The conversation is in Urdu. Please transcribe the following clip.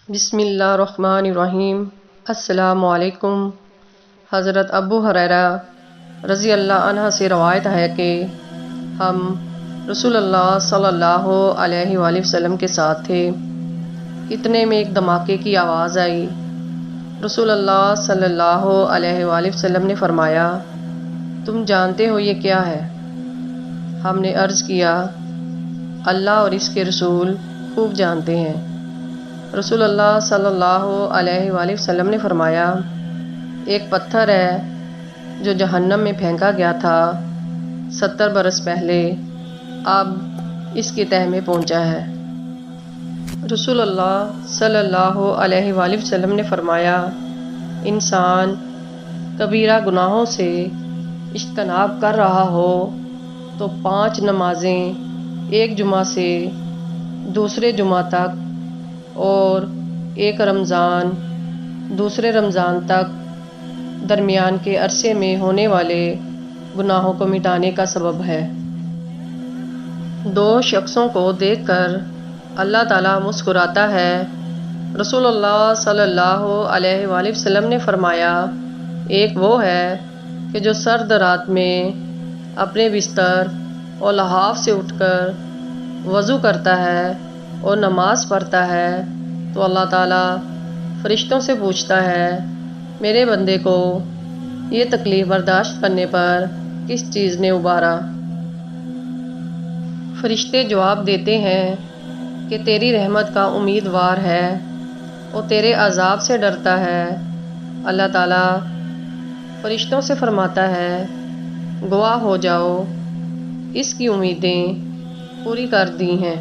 بسم اللہ الرحمن الرحیم۔ السلام علیکم۔ حضرت ابو ہریرہ رضی اللہ عنہ سے روایت ہے کہ ہم رسول اللہ صلی اللہ علیہ وآلہ وسلم کے ساتھ تھے، اتنے میں ایک دھماکے کی آواز آئی۔ رسول اللہ صلی اللہ علیہ وآلہ وسلم نے فرمایا، تم جانتے ہو یہ کیا ہے؟ ہم نے عرض کیا، اللہ اور اس کے رسول خوب جانتے ہیں۔ رسول اللہ صلی اللہ علیہ وآلہ وسلم نے فرمایا، ایک پتھر ہے جو جہنم میں پھینکا گیا تھا 70 برس پہلے، اب اس کی تہہ میں پہنچا ہے۔ رسول اللہ صلی اللہ علیہ وآلہ وسلم نے فرمایا، انسان کبیرہ گناہوں سے اجتناب کر رہا ہو تو 5 نمازیں ایک جمعہ سے دوسرے جمعہ تک اور ایک رمضان دوسرے رمضان تک درمیان کے عرصے میں ہونے والے گناہوں کو مٹانے کا سبب ہے۔ 2 شخصوں کو دیکھ کر اللہ تعالیٰ مسکراتا ہے۔ رسول اللہ صلی اللہ علیہ وآلہ وسلم نے فرمایا، ایک وہ ہے کہ جو سرد رات میں اپنے بستر اور لحاف سے اٹھ کر وضو کرتا ہے اور نماز پڑھتا ہے تو اللہ تعالیٰ فرشتوں سے پوچھتا ہے، میرے بندے کو یہ تکلیف برداشت کرنے پر کس چیز نے ابارا؟ فرشتے جواب دیتے ہیں کہ تیری رحمت کا امیدوار ہے اور تیرے عذاب سے ڈرتا ہے۔ اللہ تعالیٰ فرشتوں سے فرماتا ہے، گواہ ہو جاؤ، اس کی امیدیں پوری کر دی ہیں۔